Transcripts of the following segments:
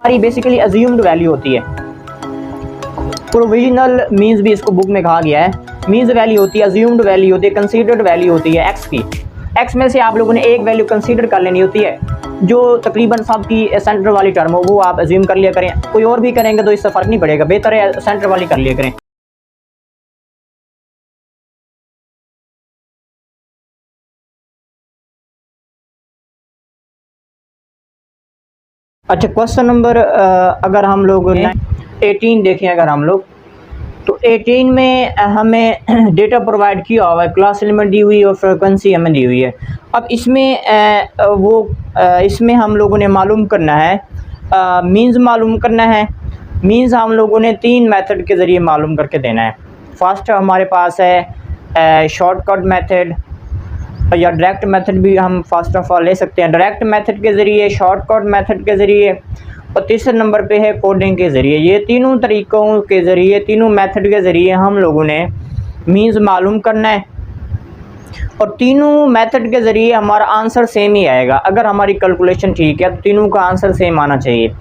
हमारी basically assumed value होती है। प्रोविजनल मीन्स भी इसको बुक में कहा गया है। मीन्स वैल्यू होती है, अज्यूम्ड वैल्यू होती है, कंसीडर्ड वैल्यू होती है एक्स की। एक्स में से आप लोगों ने एक वैल्यू कंसीडर कर लेनी होती है जो तकरीबन सब की सेंटर वाली टर्म हो, वो आप अज्यूम कर लिया करें। कोई और भी करेंगे तो इससे फ़र्क नहीं पड़ेगा, बेहतर है सेंटर वाली कर लिया करें। अच्छा, क्वेश्चन नंबर अगर हम लोग 18 देखें, अगर हम लोग तो 18 में हमें डेटा प्रोवाइड किया हुआ है, क्लास एलिमेंट दी हुई और फ्रीक्वेंसी हमें दी हुई है। अब इसमें इसमें हम लोगों ने मालूम करना है, मीन्स मालूम करना है। मीन्स हम लोगों ने 3 मेथड के ज़रिए मालूम करके देना है। फर्स्ट हमारे पास है शॉर्टकट मेथड या डायरेक्ट मेथड भी हम फर्स्ट ऑफ ऑल ले सकते हैं, डायरेक्ट मेथड के ज़रिए, शॉर्टकट मेथड के ज़रिए, और तीसरे नंबर पे है कोडिंग के ज़रिए। ये तीनों तरीक़ों के ज़रिए, तीनों मेथड के ज़रिए हम लोगों ने मीन्स मालूम करना है और तीनों मेथड के ज़रिए हमारा आंसर सेम ही आएगा। अगर हमारी कैलकुलेशन ठीक है तो तीनों का आंसर सेम आना चाहिए।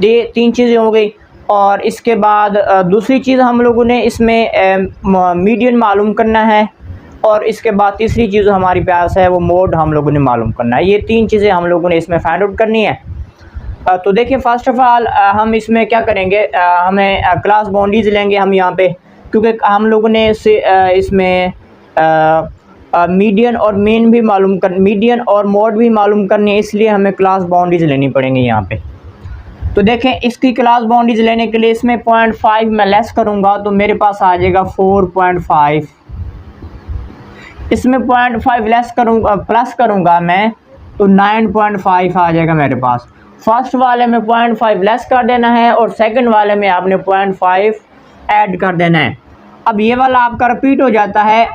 ये 3 चीज़ें हो गई। और इसके बाद दूसरी चीज़ हम लोगों ने इसमें मीडियन मालूम करना है और इसके बाद तीसरी चीज़ हमारी पास है वो मोड हम लोगों ने मालूम करना है। ये 3 चीज़ें हम लोगों ने इसमें फाइंड आउट करनी है। तो देखिए, फ़र्स्ट ऑफ़ ऑल हम इसमें क्या करेंगे, हमें क्लास बाउंड्रीज लेंगे हम यहाँ पे, क्योंकि हम लोगों ने इसमें मीडियन और मेन भी मालूम कर, मीडियन और मोड भी मालूम करनी है, इसलिए हमें क्लास बाउंड्रीज लेनी पड़ेंगी यहाँ पे। तो देखें, इसकी क्लास बाउंड्रीज लेने के लिए इसमें 0.5 मैं लेस करूँगा तो मेरे पास आ जाएगा 4.5। इसमें 0.5 लेस करूँगा, प्लस करूँगा मैं तो 9.5 आ जाएगा मेरे पास। फर्स्ट वाले में 0.5 लेस कर देना है और सेकंड वाले में आपने 0.5 ऐड कर देना है। अब ये वाला आपका रिपीट हो जाता है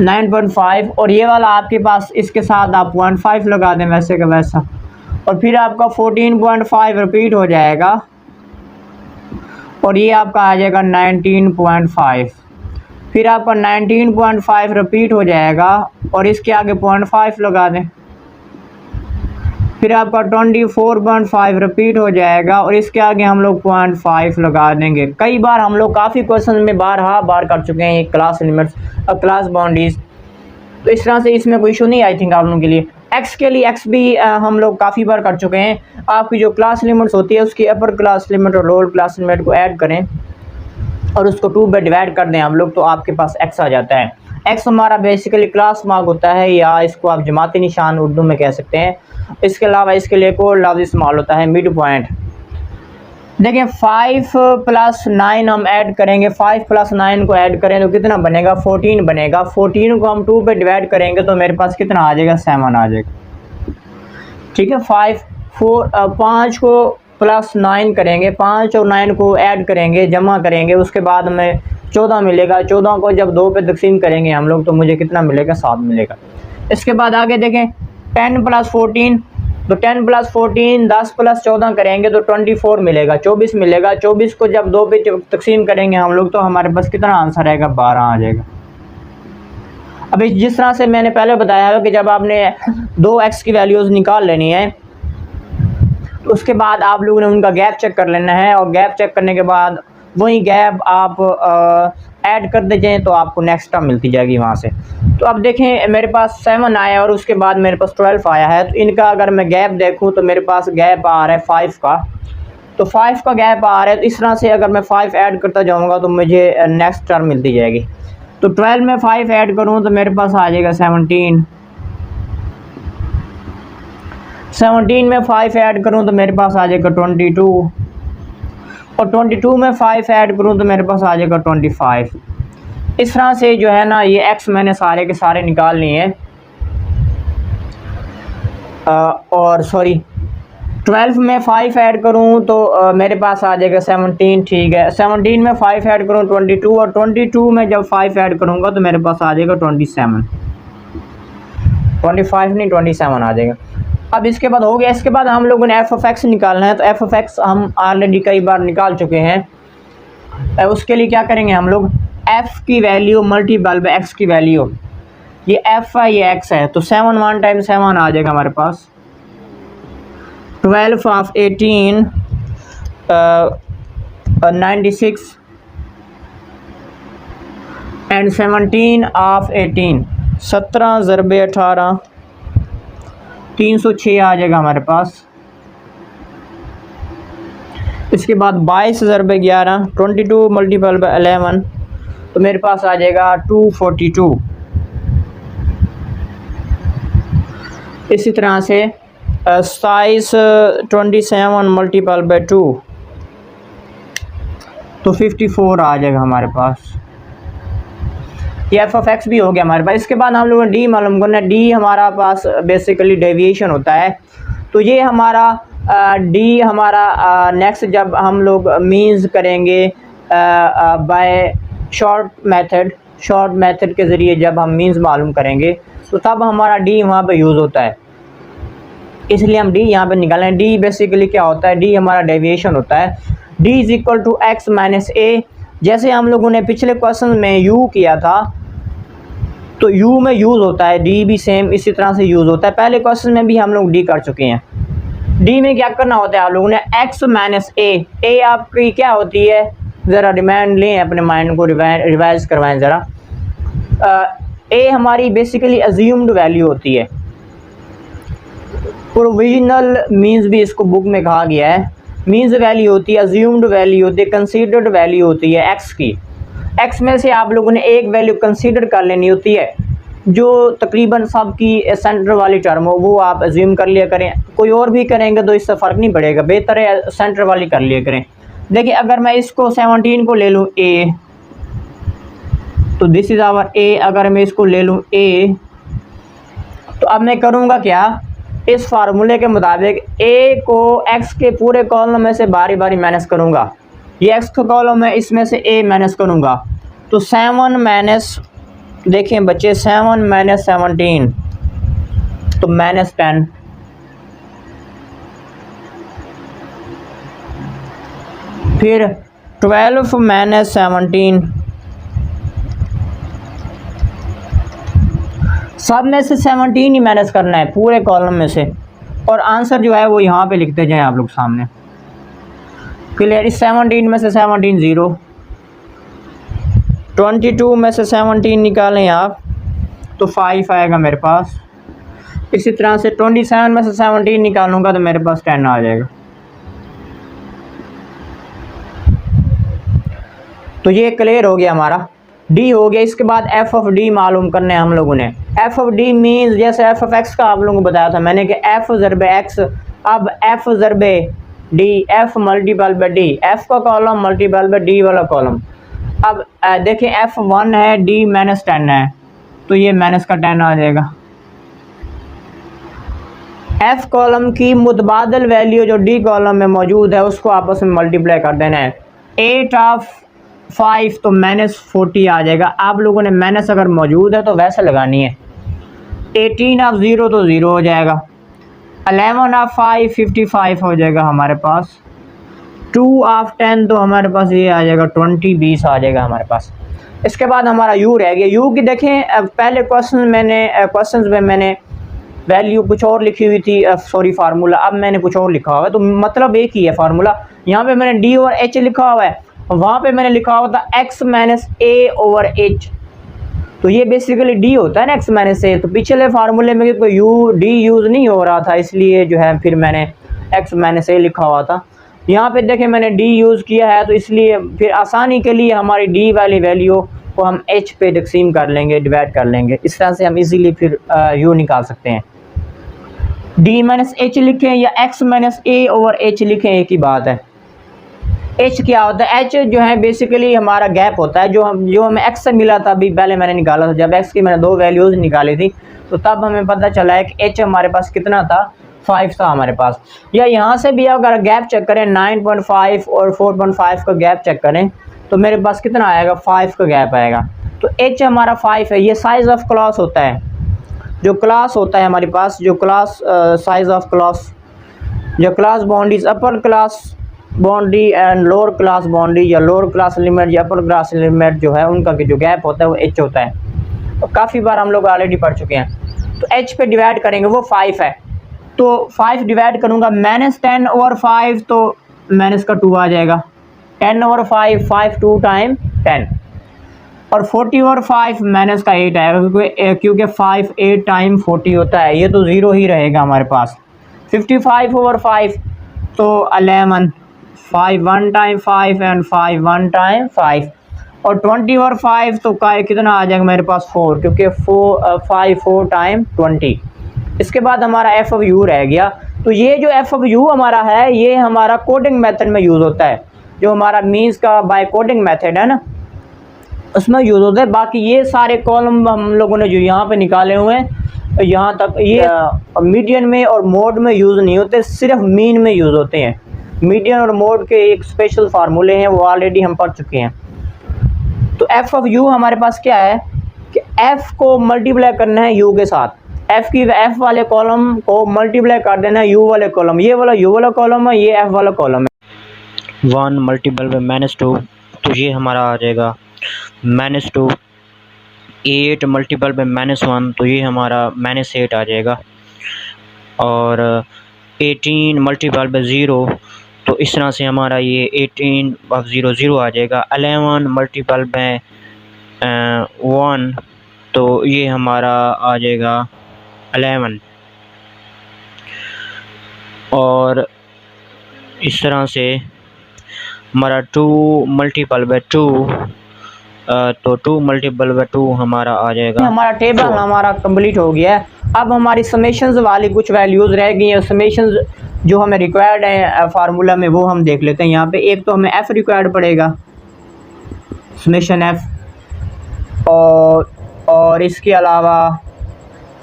9.5 और ये वाला आपके पास इसके साथ आप 0.5 लगा दें वैसे का वैसा, और फिर आपका 14.5 रिपीट हो जाएगा और ये आपका आ जाएगा 19.5। फिर आपका 19.5 रिपीट हो जाएगा और इसके आगे 0.5 लगा दें। फिर आपका 24.5 रिपीट हो जाएगा और इसके आगे हम लोग 0.5 लगा देंगे। कई बार हम लोग काफ़ी क्वेश्चन में बार कर चुके हैं क्लास लिमिट्स और क्लास बाउंड्रीज, तो इस तरह से इसमें कोई इशू नहीं आई थिंक आप लोगों के लिए। एक्स के लिए एक्स भी हम लोग काफ़ी बार कर चुके हैं। आपकी जो क्लास लिमिट्स होती है उसकी अपर क्लास लिमिट और लोअर क्लास लिमिट को ऐड करें और उसको 2 में डिवाइड कर दें हम लोग, तो आपके पास एक्स आ जाता है। एक्स हमारा बेसिकली क्लास मार्क होता है, या इसको आप जमाती निशान उर्दू में कह सकते हैं। इसके अलावा इसके लिए एक और लफ्ज़ इस्तेमाल होता है, मिड पॉइंट। देखें, 5 + 9 हम ऐड करेंगे, 5 + 9 को ऐड करें तो कितना बनेगा, 14 बनेगा। 14 को हम 2 पे डिवाइड करेंगे तो मेरे पास कितना आ जाएगा, 7 आ जाएगा। ठीक है, 5 को +9 करेंगे, 5 और 9 को ऐड करेंगे, जमा करेंगे, उसके बाद हमें 14 मिलेगा। 14 को जब 2 पे तकसीम करेंगे हम लोग तो मुझे कितना मिलेगा, 7 मिलेगा। इसके बाद आगे देखें, 10 + 14, तो 10 + 14 10 + 14 करेंगे तो 24 मिलेगा, 24 मिलेगा। 24 को जब 2 पे तकसीम करेंगे हम लोग तो हमारे पास कितना आंसर आएगा, 12 आ जाएगा। अब जिस तरह से मैंने पहले बताया है कि जब आपने 2 एक्स की वैल्यूज़ निकाल लेनी है तो उसके बाद आप लोगों ने उनका गैप चेक कर लेना है और गैप चेक करने के बाद वही गैप आप ऐड कर दीजिए तो आपको नेक्स्ट टर्म मिलती जाएगी वहाँ से। तो अब देखें, मेरे पास 7 आया और उसके बाद मेरे पास 12 आया है, तो इनका अगर मैं गैप देखूँ तो मेरे पास गैप आ रहा है 5 का, तो 5 का गैप आ रहा है। तो इस तरह से अगर मैं 5 ऐड करता जाऊँगा तो मुझे नेक्स्ट टर्म मिलती जाएगी। तो 12 में 5 ऐड करूँ तो मेरे पास आ जाएगा 17। 17 में 5 ऐड करूँ तो मेरे पास आ जाएगा 22 और 22 में 5 ऐड करूँ तो मेरे पास आ जाएगा 25। इस तरह से जो है ना, ये एक्स मैंने सारे के सारे निकाल लिए हैं। और सॉरी, 12 में 5 ऐड करूँ तो मेरे पास आ जाएगा 17। ठीक है, 17 में 5 ऐड करूँ 22 और 22 में जब 5 ऐड करूँगा तो मेरे पास आ जाएगा 27। 25 नहीं 27 आ जाएगा। अब इसके बाद हो गया, इसके बाद हम लोगों ने f(x) निकालना है। तो f(x) हम ऑलरेडी कई बार निकाल चुके हैं। उसके लिए क्या करेंगे हम लोग, f की वैल्यू मल्टीपल बाय x की वैल्यू, ये f है ये x है, तो 7 1 × 7 आ जाएगा हमारे पास। 12 ऑफ 18 96 एंड 17 ऑफ 18 17 ज़रबे 18 306 आ जाएगा हमारे पास। इसके बाद 22 ज़रबे 11 22 मल्टीपल बाय 11 तो मेरे पास आ जाएगा 242। इसी तरह से 27 27 मल्टीपल बाय 2 तो 54 आ जाएगा हमारे पास। ये एफ ऑफ एक्स भी हो गया हमारे पास। इसके बाद हम लोगों ने डी मालूम करना है। डी हमारा पास बेसिकली डेविएशन होता है, तो ये हमारा डी हमारा नेक्स्ट जब हम लोग मीन्स करेंगे बाय शॉर्ट मेथड के ज़रिए जब हम मीन्स मालूम करेंगे तो तब हमारा डी वहाँ पे यूज़ होता है, इसलिए हम डी यहाँ पे निकालें। डी बेसिकली क्या होता है, डी हमारा डेविएशन होता है। D is equal to X minus A. जैसे हम लोगों ने पिछले क्वेश्चन में यू किया था तो यू में यूज़ होता है, डी भी सेम इसी तरह से यूज़ होता है। पहले क्वेश्चन में भी हम लोग डी कर चुके हैं। डी में क्या करना होता है आप लोगों ने, एक्स माइनस ए आपकी क्या होती है, ज़रा रिमाइंड लें अपने माइंड को, रिवाइज करवाएं ज़रा। ए हमारी बेसिकली अज्यूम्ड वैल्यू होती है, प्रोविजनल मीन्स भी इसको बुक में कहा गया है। मीन्स वैल्यू होती है, अज्यूम्ड वैल्यू होती है, कंसीडर्ड वैल्यू होती है एक्स की। एक्स में से आप लोगों ने एक वैल्यू कंसीडर कर लेनी होती है, जो तकरीबन सब की सेंटर वाली टर्म हो वो आप अज्यूम कर लिया करें। कोई और भी करेंगे तो इससे फ़र्क नहीं पड़ेगा, बेहतर है सेंटर वाली कर लिया करें। देखिए अगर मैं इसको 17 को ले लूँ ए, तो दिस इज़ आवर ए। अगर मैं इसको ले लूँ ए, तो अब मैं करूँगा क्या, इस फार्मूले के मुताबिक ए को एक्स के पूरे कॉलम में से बारी बारी माइनस करूँगा। ये एक्स का कॉलम है, इसमें से ए माइनस करूँगा तो 7 माइनस, देखें बच्चे 7 माइनस 17 तो माइनस 10। फिर 12 माइनस 17, सब में से 17 ही माइनस करना है पूरे कॉलम में से, और आंसर जो है वो यहाँ पे लिखते जाएं आप लोग सामने। क्लियर। इस 17 में से 17 ज़ीरो, 22 में से 17 निकालें आप तो 5 आएगा मेरे पास। इसी तरह से 27 में से 17 निकालूंगा तो मेरे पास 10 आ जाएगा। तो ये क्लियर हो गया हमारा, डी हो गया। इसके बाद एफ ऑफ डी मालूम करने हैं हम लोगों ने। एफ ऑफ डी मीन्स जैसे एफ ऑफ एक्स का आप लोगों को बताया था मैंने कि एफ ज़रबे एक्स, अब एफ ज़रबे D, F multiple by D, F का कॉलम मल्टीपल बाय डी वाला कॉलम। अब देखें एफ 1 है, डी माइनस 10 है, तो ये माइनस का 10 आ जाएगा। एफ कॉलम की मुतबादल वैल्यू जो डी कॉलम में मौजूद है उसको आपस में मल्टीप्लाई कर देना है। 8 ऑफ 5 तो माइनस 40 आ जाएगा। आप लोगों ने माइनस अगर मौजूद है तो वैसे लगानी है। 18 ऑफ 0 तो 0 हो जाएगा। 11 ऑफ 5 55 हो जाएगा हमारे पास। 2 ऑफ 10 तो हमारे पास ये आ जाएगा 20 आ जाएगा हमारे पास। इसके बाद हमारा यू रह गया। यू की देखें पहले क्वेश्चन में मैंने वैल्यू कुछ और लिखी हुई थी, सॉरी फार्मूला, अब मैंने कुछ और लिखा हुआ है, तो मतलब एक ही है फार्मूला। यहाँ पे मैंने डी और एच लिखा हुआ है, वहाँ पे मैंने लिखा हुआ था एक्स माइनस ए ओवर एच, तो ये बेसिकली डी होता है ना एक्स माइनस ए। तो पिछले फार्मूले में कोई यू डी यूज़ नहीं हो रहा था, इसलिए जो है फिर मैंने एक्स माइनस ए लिखा हुआ था। यहाँ पे देखें मैंने डी यूज़ किया है, तो इसलिए फिर आसानी के लिए हमारी डी वाली वैल्यू को हम एच पे तकसीम कर लेंगे, डिवाइड कर लेंगे। इस तरह से हम इजीली फिर यू निकाल सकते हैं। डी माइनस एच लिखें या एक्स माइनस ए ओवर एच लिखें, एक ही बात है। एच क्या होता है, एच जो है बेसिकली हमारा गैप होता है, जो हमें एक्स से मिला था अभी पहले मैंने निकाला था, जब एक्स की मैंने 2 वैल्यूज़ निकाली थी तो तब हमें पता चला है कि एच हमारे पास कितना था, 5 था हमारे पास। या यहाँ से भी अगर गैप चेक करें 9.5 और 4.5 का गैप चेक करें तो मेरे पास कितना आएगा, 5 का गैप आएगा। तो एच हमारा 5 है। ये साइज़ ऑफ क्लास होता है, जो क्लास होता है हमारे पास, जो क्लास साइज़ ऑफ क्लास, जो class boundaries upper class boundary and lower class boundary या लोअर क्लास लिमिट या अपर क्लास लिमिट जो है उनका जो गैप होता है वो एच होता है। तो काफ़ी बार हम लोग ऑलरेडी पढ़ चुके हैं। तो एच पे डिवाइड करेंगे वो 5 है। तो 5 डिवाइड करूँगा -10/5 तो माइनस का 2 आ जाएगा। 10/5 5 2 टाइम 10 और 40/5 माइनस का 8 आएगा क्योंकि 5 8 टाइम 40 होता है, ये तो ज़ीरो ही रहेगा हमारे पास। 55/5 तो 11 5 1 टाइम 5 एंड 5 1 टाइम 5 और 20/5 तो का कितना आ जाएगा मेरे पास 4 क्योंकि 5 4 टाइम 20। इसके बाद हमारा एफ ऑफ यू रह गया। तो ये जो एफ ऑफ यू हमारा है ये हमारा कोडिंग मेथड में यूज़ होता है, जो हमारा मीन्स का बाय कोडिंग मेथड है ना उसमें यूज़ होता है। बाकी ये सारे कॉलम हम लोगों ने जो यहाँ पे निकाले हुए हैं यहाँ तक ये मीडियन में और मोड में यूज़ नहीं होते, सिर्फ मीन में यूज़ होते हैं। मीडियन और मोड के एक स्पेशल फार्मूले हैं, वो ऑलरेडी हम पढ़ चुके हैं। तो एफ ऑफ यू हमारे पास क्या है कि एफ को मल्टीप्लाई करना है यू के साथ, एफ वाले कॉलम को मल्टीप्लाई कर देना है यू वाले कॉलम। ये वाला यू वाला कॉलम है, ये एफ वाला कॉलम है। 1 मल्टीपल बाय -2 तो ये हमारा आ जाएगा -2। 8 मल्टीपल बाय -1 तो ये हमारा -8 आ जाएगा। और 18 मल्टीपल बाय 0 तो इस तरह से हमारा ये 18/0 आ जाएगा। 11 मल्टीपल बाय 1 तो ये हमारा आ जाएगा 11। और इस तरह से हमारा 2 मल्टीपल बाय 2 तो 2 मल्टीपल बाय 2 हमारा आ जाएगा। हमारा टेबल हमारा कंप्लीट हो गया है। अब हमारी समेशंस वाली कुछ वैल्यूज़ रह गई हैं। समेशंस जो हमें रिक्वायर्ड है फार्मूला में वो हम देख लेते हैं। यहाँ पे एक तो हमें एफ़ रिक्वायर्ड पड़ेगा, समेशन एफ़, और इसके अलावा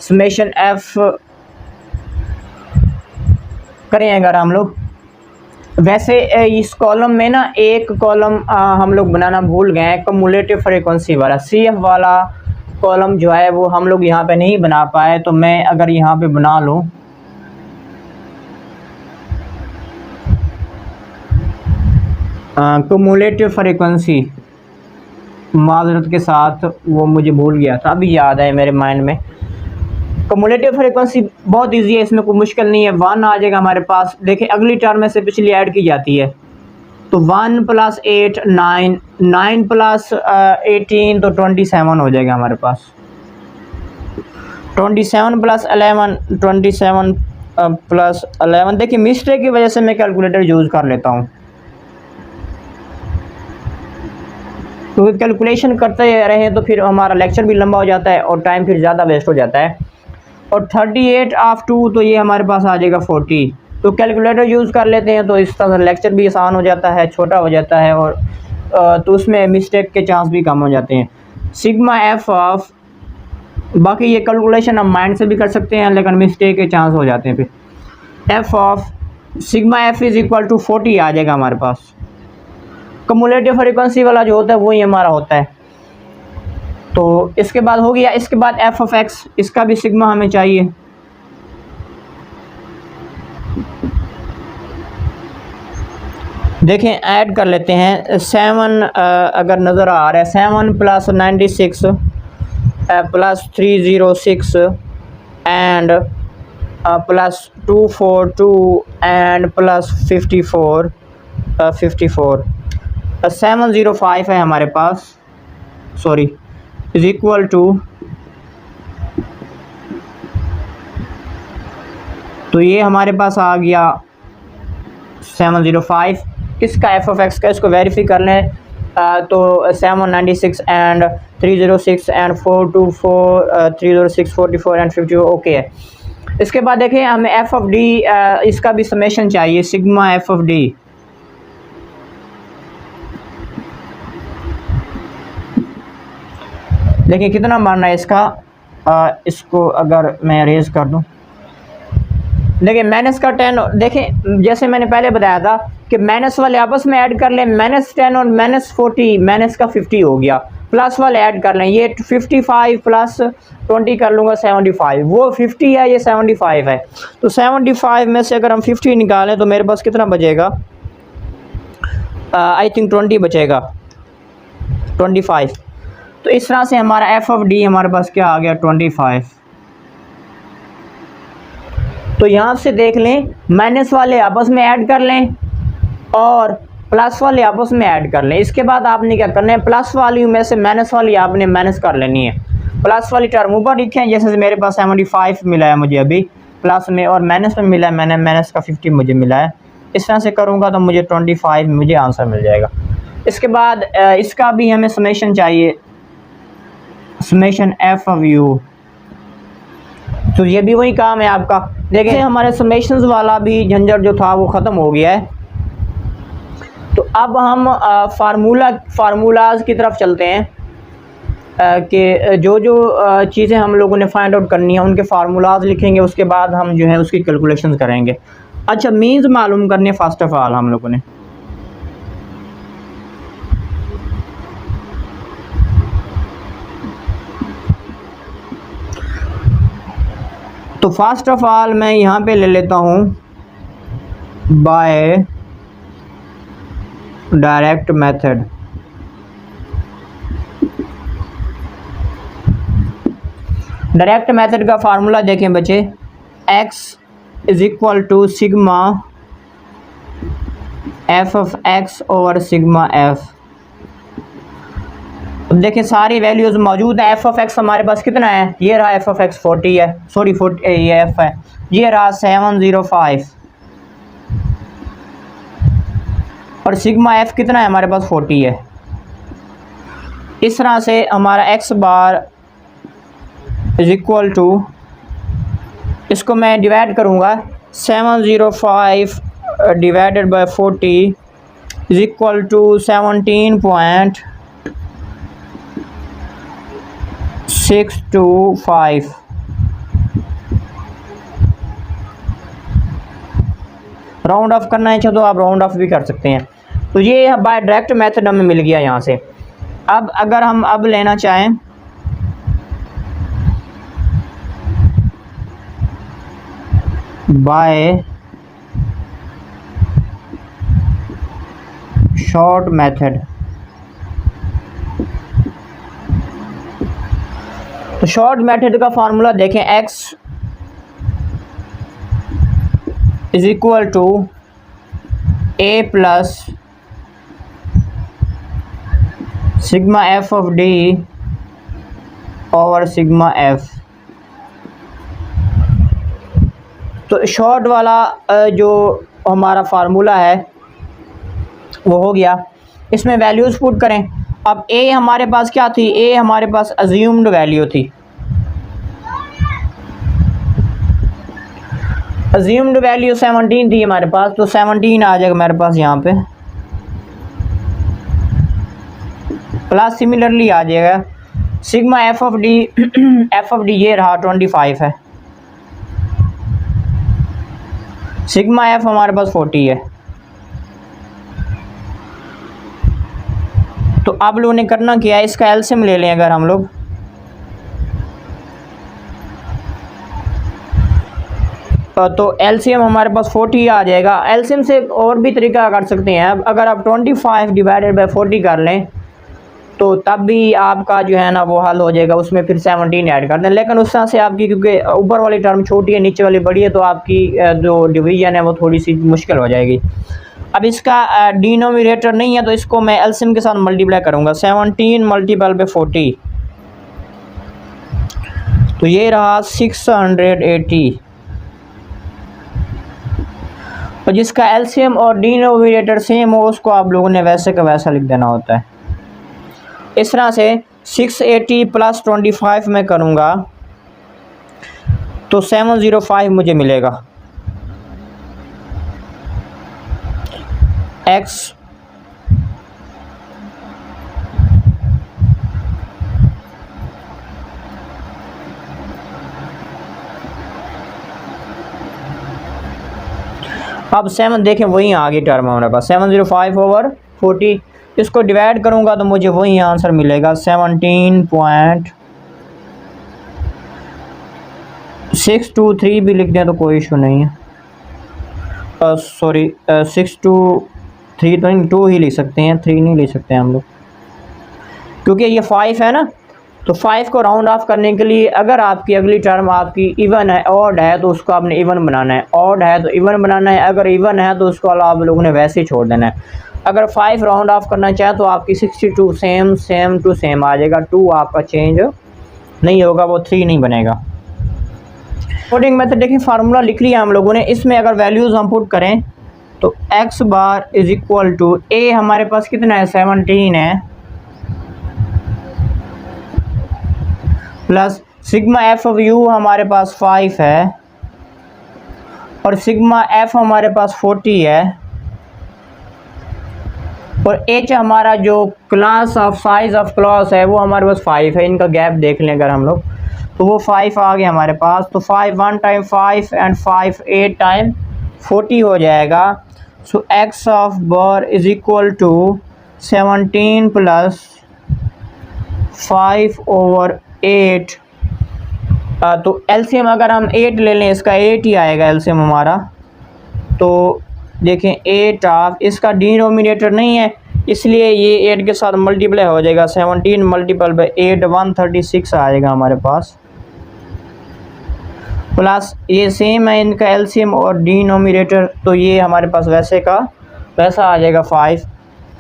समेशन एफ़ करें अगर हम लोग। वैसे इस कॉलम में ना एक कॉलम हम लोग बनाना भूल गए हैं, कम्युलेटिव फ्रीक्वेंसी वाला सी एफ वाला कॉलम जो है वो हम लोग यहाँ पे नहीं बना पाए। तो मैं अगर यहाँ पे बना लूँ कम्युलेटिव फ्रीक्वेंसी, माजरत के साथ वो मुझे भूल गया था, अभी याद है मेरे माइंड में। कम्युलेटिव फ्रीक्वेंसी बहुत इजी है, इसमें कोई मुश्किल नहीं है। 1 आ जाएगा हमारे पास। देखिए अगली टर्म में से पिछली ऐड की जाती है तो 1 + 8 9, 9 + 18 तो 27 हो जाएगा हमारे पास। 27 + 11 27 + 11। देखिए मिस्टेक की वजह से मैं कैलकुलेटर यूज़ कर लेता हूँ, तो कैलकुलेशन करते रहे तो फिर हमारा लेक्चर भी लंबा हो जाता है और टाइम फिर ज़्यादा वेस्ट हो जाता है। और 38/2 तो ये हमारे पास आ जाएगा 40। तो कैलकुलेटर यूज़ कर लेते हैं तो इस तरह से लेक्चर भी आसान हो जाता है, छोटा हो जाता है, और तो उसमें मिस्टेक के चांस भी कम हो जाते हैं। सिग्मा एफ ऑफ, बाकी ये कैलकुलेशन हम माइंड से भी कर सकते हैं लेकिन मिस्टेक के चांस हो जाते हैं। फिर F of sigma F is equal to 40 आ जाएगा हमारे पास। कम्युलेटिव फ्रीक्वेंसी वाला जो होता है वही हमारा होता है। तो इसके बाद हो गया। इसके बाद एफ ऑफ एक्स, इसका भी सिग्मा हमें चाहिए। देखें ऐड कर लेते हैं। 7 अगर नज़र आ रहा है, 7 + 96 + 306 एंड +242 एंड +54 54 705 है हमारे पास, सॉरी, इज़ इक्वल टू, तो ये हमारे पास आ गया 705। इसका एफ ऑफ एक्स का इसको वेरीफाई कर लें तो 796 एंड 306 एंड 424 306 44 एंड 54 ओके है। इसके बाद देखें हमें एफ ऑफ डी, इसका भी समेशन चाहिए, सिग्मा एफ ऑफ डी। देखिए कितना मानना है इसका, इसको अगर मैं रेज कर दूं, देखिए माइनस का 10। देखें जैसे मैंने पहले बताया था कि माइनस वाले आपस में ऐड कर लें, -10 और -40, माइनस का 50 हो गया। प्लस वाले ऐड कर लें, ये 55 + 20 कर लूँगा 75। वो 50 है, ये 75 है। तो 75 में से अगर हम 50 निकालें तो मेरे पास कितना बचेगा, आई थिंक 20 बचेगा, 25। तो इस तरह से हमारा एफ ऑफ डी हमारे पास क्या आ गया, 25। तो यहाँ से देख लें, माइनस वाले आपस में ऐड कर लें और प्लस वाले आपस में ऐड कर लें। इसके बाद आपने क्या करना है, प्लस वाली में से माइनस वाली आपने माइनस कर लेनी है। प्लस वाली टर्म ऊपर लिखें, जैसे मेरे पास 75 मिला है मुझे अभी प्लस में, और माइनस में मिला है, मैंने माइनस का 50 मुझे मिला है। इस तरह से करूँगा तो मुझे 25 मुझे आंसर मिल जाएगा। इसके बाद इसका भी हमें समेशन चाहिए, समेशन एफ ऑफ यू। तो ये भी वही काम है आपका। देखिए हमारे समेशंस वाला भी झंझट जो था वो ख़त्म हो गया है। तो अब हम फार्मूलाज की तरफ चलते हैं कि जो चीज़ें हम लोगों ने फाइंड आउट करनी है उनके फार्मूलाज लिखेंगे, उसके बाद हम जो है उसकी कैलकुलेशंस करेंगे। अच्छा, मीन्स मालूम करने फर्स्ट ऑफ ऑल हम लोगों ने। तो फर्स्ट ऑफ ऑल मैं यहाँ पे ले लेता हूँ by direct method. Direct method का फार्मूला देखें बच्चे, x is equal to sigma F of x over sigma f। अब देखें सारी वैल्यूज़ मौजूद है। एफ ऑफ x हमारे पास कितना है, ये रहा एफ ऑफ x 40 है, सॉरी 40 ये f है, ये रहा 705, और सिग्मा f कितना है हमारे पास 40 है। इस तरह से हमारा x bar is equal to, इसको मैं डिवाइड करूँगा, 705 divided by 40 is equal to 17.625। Round off करना है तो आप राउंड ऑफ भी कर सकते हैं। तो ये बाय डायरेक्ट मेथड हमें मिल गया यहाँ से। अब अगर हम अब लेना चाहें बाय शॉर्ट मेथड, तो शॉर्ट मेथड का फार्मूला देखें, x is equal to a plus sigma F of d over sigma f। तो शॉर्ट वाला जो हमारा फार्मूला है वो हो गया। इसमें वैल्यूज़ पुट करें। अब a हमारे पास क्या थी, a हमारे पास अज्यूम्ड वैल्यू थी, अज्यूम्ड वैल्यू 17 थी हमारे पास, तो 17 आ जाएगा हमारे पास यहाँ पे, प्लस सिमिलरली आ जाएगा sigma F of D, F of D ये रहा 25 है, सिग्मा एफ हमारे पास 40 है। तो आप लोगों ने करना क्या है, इसका एलसीएम ले लें। अगर हम लोग तो एलसीएम हमारे पास 40 आ जाएगा। एलसीएम से और भी तरीका कर सकते हैं। अब अगर आप 25 डिवाइडेड बाय 40 कर लें तो तब भी आपका जो है ना वो हल हो जाएगा, उसमें फिर 17 ऐड कर दें। लेकिन उस तरह से आपकी, क्योंकि ऊपर वाली टर्म छोटी है नीचे वाली बड़ी है, तो आपकी जो डिवीजन है वो थोड़ी सी मुश्किल हो जाएगी। अब इसका डिनोमिनेटर नहीं है तो इसको मैं एलसीएम के साथ मल्टीप्लाई करूँगा, 17 मल्टीपल बाय 40, तो ये रहा 680। और जिसका एलसीएम और डिनोमिनेटर सेम हो उसको आप लोगों ने वैसे का वैसा लिख देना होता है। इस तरह से 680 प्लस 25 में करूँगा तो 705 मुझे मिलेगा। x अब 7 देखें वही आ गई टर्म हमारे पास 705 ओवर 40, इसको डिवाइड करूँगा तो मुझे वही आंसर मिलेगा 17.623 भी लिख दें तो कोई इशू नहीं है। सॉरी 623 तो 2 ही लिख सकते हैं, 3 नहीं लिख सकते हम लोग, क्योंकि ये 5 है ना, तो 5 को राउंड ऑफ करने के लिए अगर आपकी अगली टर्म आपकी इवन है, ऑड है, तो उसको आपने इवन बनाना है। ऑड है तो इवन बनाना है, अगर इवन है तो उसको आप लोगों ने वैसे ही छोड़ देना है। अगर 5 राउंड ऑफ करना चाहे तो आपकी 62 सेम टू सेम आ जाएगा। 2 आपका चेंज नहीं होगा, वो 3 नहीं बनेगा। कोडिंग मेथड देखिए, फार्मूला लिख लिया हम लोगों ने। इसमें अगर वैल्यूज़ हम पुट करें तो x bar is equal to a हमारे पास कितना है 17 है, plus sigma F of u हमारे पास 5 है, और सिग्मा f हमारे पास 40 है, और h हमारा जो class of size of class है वो हमारे पास 5 है। इनका गैप देख लें अगर हम लोग, तो वो 5 आ गया हमारे पास। तो 5 1 टाइम 5 एंड 5 8 टाइम 40 हो जाएगा। So x of bar is equal to 17 plus 5 over 8। तो एलसीएम अगर हम 8 ले लें, इसका 8 ही आएगा एलसीएम हमारा। तो देखें 8 ऑफ, इसका डिनोमिनेटर नहीं है इसलिए ये 8 के साथ मल्टीप्लाई हो जाएगा। 17 मल्टीपल बाई 8 136 आएगा हमारे पास, प्लस ये सेम है इनका एलसीएम और डिनोमिनेटर, तो ये हमारे पास वैसे का वैसा आ जाएगा 5।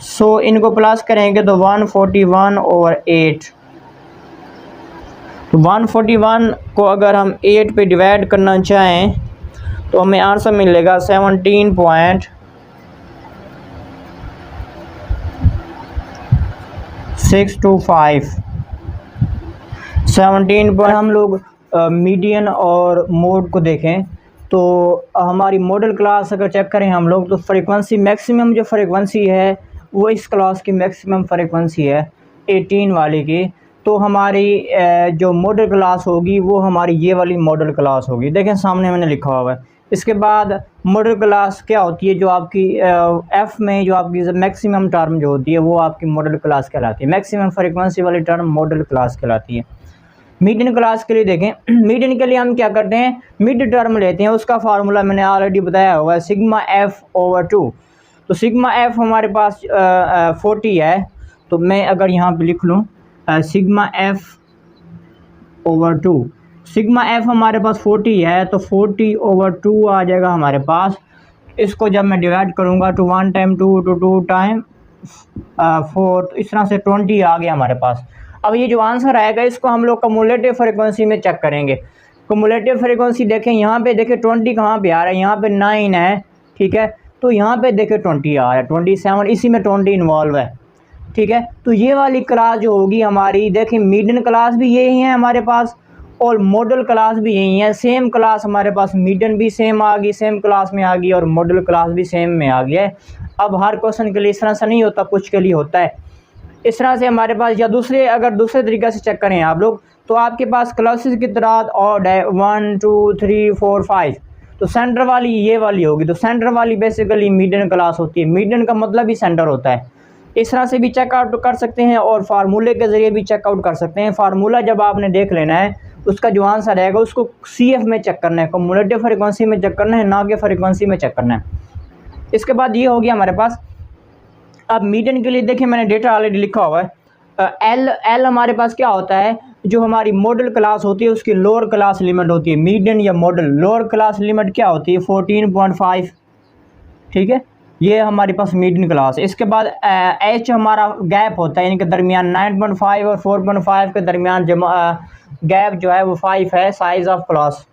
सो इनको प्लस करेंगे तो 141 ओवर 8। तो 141 को अगर हम 8 पे डिवाइड करना चाहें तो हमें आंसर मिलेगा 17.625। 17 पर हम लोग मीडियन और मोड को देखें तो हमारी मॉडल क्लास अगर चेक करें हम लोग, तो फ्रीक्वेंसी मैक्सिमम जो फ्रीक्वेंसी है वो इस क्लास की मैक्सिमम फ्रीक्वेंसी है 18 वाली की। तो हमारी जो मॉडल क्लास होगी वो हमारी ये वाली मॉडल क्लास होगी। देखें सामने मैंने लिखा हुआ है। इसके बाद मॉडल क्लास क्या होती है, जो आपकी एफ़ में जो आपकी मैक्सिमम टर्म जो होती है वो आपकी मॉडल क्लास कहलाती है। मैक्सिमम फ्रीक्वेंसी वाली टर्म मॉडल क्लास कहलाती है। मीडियन क्लास के लिए देखें, मीडियन के लिए हम क्या करते हैं, मिड टर्म लेते हैं। उसका फार्मूला मैंने ऑलरेडी बताया हुआ है, सिग्मा एफ ओवर 2। तो सिग्मा एफ हमारे पास 40 है, तो मैं अगर यहाँ पे लिख लूँ sigma F over 2, sigma F हमारे पास 40 है, तो 40 ओवर 2 आ जाएगा हमारे पास। इसको जब मैं डिवाइड करूँगा तो 1 टाइम 2 तो 2 टाइम 4, तो इस तरह से 20 आ गया हमारे पास। अब ये जो आंसर आएगा इसको हम लोग कम्युलेटिव फ्रीक्वेंसी में चेक करेंगे। कम्युलेटिव फ्रीक्वेंसी देखें, यहाँ पे देखें 20 कहाँ पे आ रहा है, यहाँ पे 9 है, ठीक है। तो यहाँ पे देखें 20 आ रहा है, 27, इसी में 20 इन्वॉल्व है, ठीक है। तो ये वाली क्लास जो होगी हमारी, देखें मीडियन क्लास भी यही है हमारे पास और मॉडल क्लास भी यही है। सेम क्लास हमारे पास मीडियन भी सेम आ गई, सेम क्लास में आ गई, और मॉडल क्लास भी सेम में आ गया है। अब हर क्वेश्चन के लिए इस तरह से नहीं होता, कुछ के लिए होता है इस तरह से हमारे पास। या अगर दूसरे तरीके से चेक करें आप लोग, तो आपके पास क्लासेस की तादाद ऑड है 1 2 3 4 5, तो सेंटर वाली ये वाली होगी। तो सेंटर वाली बेसिकली मीडियन क्लास होती है। मीडियन का मतलब ही सेंटर होता है। इस तरह से भी चेकआउट कर सकते हैं और फार्मूले के ज़रिए भी चेकआउट कर सकते हैं। फार्मूला जब आपने देख लेना है, उसका जो आंसर रहेगा उसको CF में चेक करना है, कम्युलेटिव फ्रीक्वेंसी में चेक करना है, ना कि फ्रीक्वेंसी में चेक करना है। इसके बाद ये हो गया हमारे पास। अब मीडियन के लिए देखिए मैंने डेटा ऑलरेडी लिखा हुआ है। एल हमारे पास क्या होता है, जो हमारी मॉडल क्लास होती है उसकी लोअर क्लास लिमिट होती है। मीडियन या मॉडल लोअर क्लास लिमिट क्या होती है 14.5, ठीक है। ये हमारे पास मीडियन क्लास है। इसके बाद एच हमारा गैप होता है, इनके दरमियान 9.5 और 4.5 के दरमियान गैप जो है वो 5 है, साइज़ ऑफ क्लास।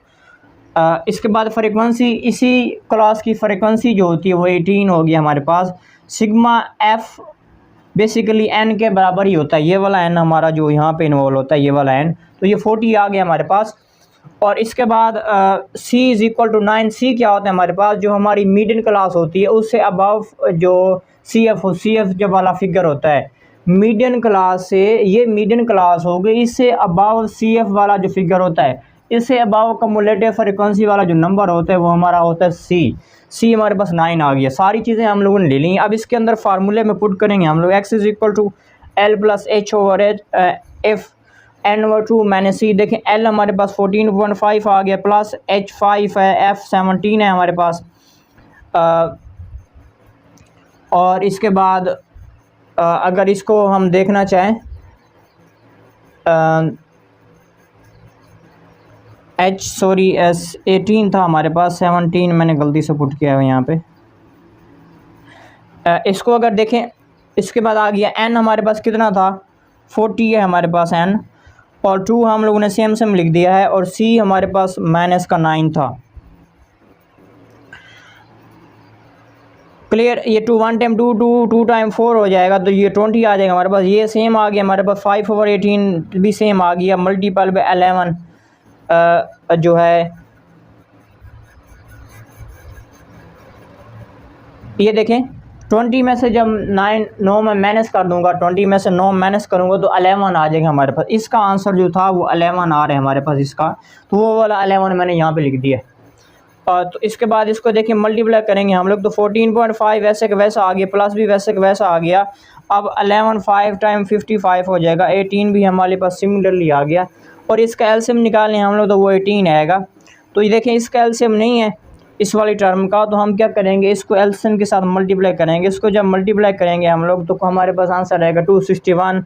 इसके बाद फ्रीक्वेंसी, इसी क्लास की फ्रीक्वेंसी जो होती है वो 18 होगी हमारे पास। सिग्मा एफ बेसिकली एन के बराबर ही होता है। ये वाला एन हमारा जो यहाँ पे इन्वॉल्व होता है, ये वाला एन, तो ये 40 आ गया हमारे पास। और इसके बाद सी इज़ इक्वल टू 9। सी क्या होता है हमारे पास, जो हमारी मीडियन क्लास होती है उससे अबव जो CF जब वाला फिगर होता है मीडियन क्लास से, ये मीडियन क्लास हो गई, इससे अबव CF वाला जो फिगर होता है, इससे अबव कम्युलेटिव फ्रीक्वेंसी वाला जो नंबर होता है वो हमारा होता है सी हमारे पास 9 आ गया। सारी चीज़ें हम लोगों ने ले ली। अब इसके अंदर फार्मूले में पुट करेंगे हम लोग, x is equal to L plus H over F N over 2 minus C। देखें L हमारे पास 14.5 आ गया, प्लस H 5 है, F 17 है हमारे पास। और इसके बाद अगर इसको हम देखना चाहें S18 था हमारे पास, 17 मैंने गलती से पुट किया है यहाँ पे। इसको अगर देखें, इसके बाद आ गया n हमारे पास कितना था, 40 है हमारे पास n, और 2 हम लोगों ने सेम लिख दिया है, और c हमारे पास माइनस का 9 था। क्लियर। ये 2 1 टाइम 2 2 टाइम 4 हो जाएगा, तो ये 20 आ जाएगा हमारे पास। ये सेम आ गया हमारे पास, 5/18 भी सेम आ गया, मल्टीपल बाय 11 जो है ये देखें 20 में से जब 9 में माइनस कर दूंगा, 20 में से 9 माइनस करूंगा तो 11 आ जाएगा हमारे पास। इसका आंसर जो था वो 11 आ रहा है हमारे पास इसका, तो वो वाला 11 मैंने यहाँ पे लिख दिया। तो इसके बाद इसको देखिए मल्टीप्लाई करेंगे हम लोग, तो 14.5 वैसे का वैसा आ गया, प्लस भी वैसे का वैसा आ गया। अब 11 5 टाइम 55 हो जाएगा, 18 भी हमारे पास सिमिलरली आ गया, और इसका एलसीएम निकालें हम लोग तो वो 18 आएगा। तो ये देखें इसका एलसीएम नहीं है इस वाली टर्म का, तो हम क्या करेंगे, इसको एलसीएम के साथ मल्टीप्लाई करेंगे। इसको जब मल्टीप्लाई करेंगे हम लोग तो हमारे पास आंसर आएगा 261,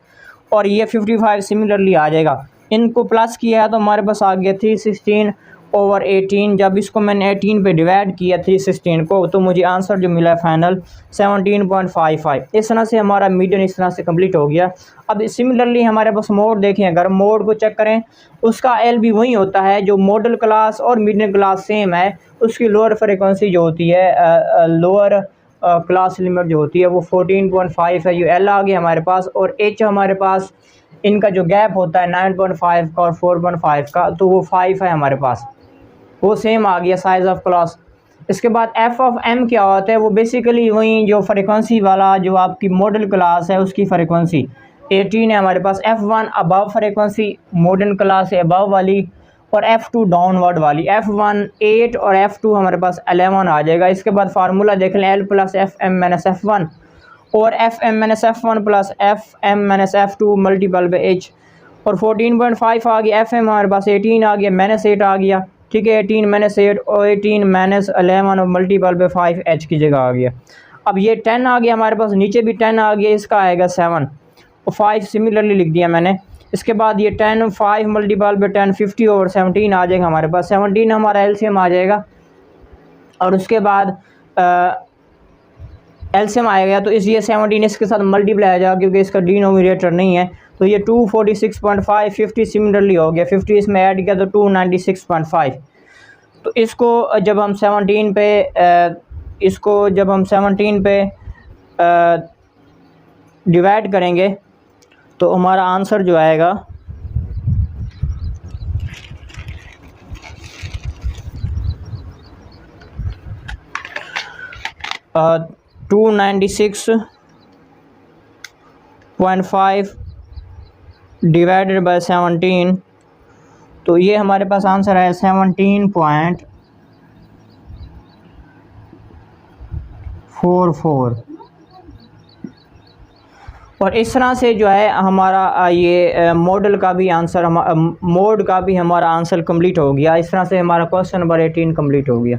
और ये 55 सिमिलरली आ जाएगा। इनको प्लस किया है तो हमारे पास आ गया 316/18। जब इसको मैंने 18 पे डिवाइड किया 316 को, तो मुझे आंसर जो मिला फाइनल 17.55। इस तरह से हमारा मीडियन इस तरह से कंप्लीट हो गया। अब सिमिलरली हमारे पास मोड देखें, अगर मोड को चेक करें उसका एल भी वही होता है जो मॉडल क्लास और मीडियन क्लास सेम है। उसकी लोअर फ्रिक्वेंसी जो होती है, लोअर क्लास लिमिट जो होती है वो 14.5 है। ये एल आ गया हमारे पास, और एच हमारे पास इनका जो गैप होता है 9.5 का और 4.5 का, तो वो 5 है हमारे पास, वो सेम आ गया साइज़ ऑफ क्लास। इसके बाद एफ ऑफ एम क्या होता है, वो बेसिकली वही जो फ्रिक्वेंसी वाला जो आपकी मॉडल क्लास है उसकी फ्रिक्वेंसी 18 है हमारे पास। F1 above frequency modern class है अबव वाली, और F2 डाउनवर्ड वाली। F1 8 और F2 हमारे पास 11 आ जाएगा। इसके बाद फार्मूला देख लें, L plus FM minus F1 और FM minus F1 plus FM minus F2 multiple bye H, और 14.5 आ गया। FM हमारे पास 18 आ गया, माइनस 8 आ गया, ठीक है, 18 माइनस 8 और 18 माइनस 11 और मल्टीपल बाय 5 H की जगह आ गया। अब ये 10 आ गया हमारे पास, नीचे भी 10 आ गया, इसका आएगा 7 और 5 सिमिलरली लिख दिया मैंने। इसके बाद ये 10 5 मल्टीपल बाय 10 50 और 17 आ जाएगा हमारे पास। 17 हमारा एलसीएम आ जाएगा, और उसके बाद एलसीएम आएगा तो इस ये 17 इसके साथ मल्टीप्लाई आ जाएगा क्योंकि इसका डिनोमिनेटर नहीं है, तो ये 246.5 50 सिमिलरली हो गया, 50 इसमें ऐड किया तो 296.5। तो इसको जब हम 17 पे डिवाइड करेंगे तो हमारा आंसर जो आएगा आ, 296.5 डिवाइडेड बाय 17, तो ये हमारे पास आंसर है 17.44। और इस तरह से जो है हमारा ये मॉडल का भी आंसर, मोड का भी हमारा आंसर कंप्लीट हो गया। इस तरह से हमारा क्वेश्चन नंबर 18 कंप्लीट हो गया।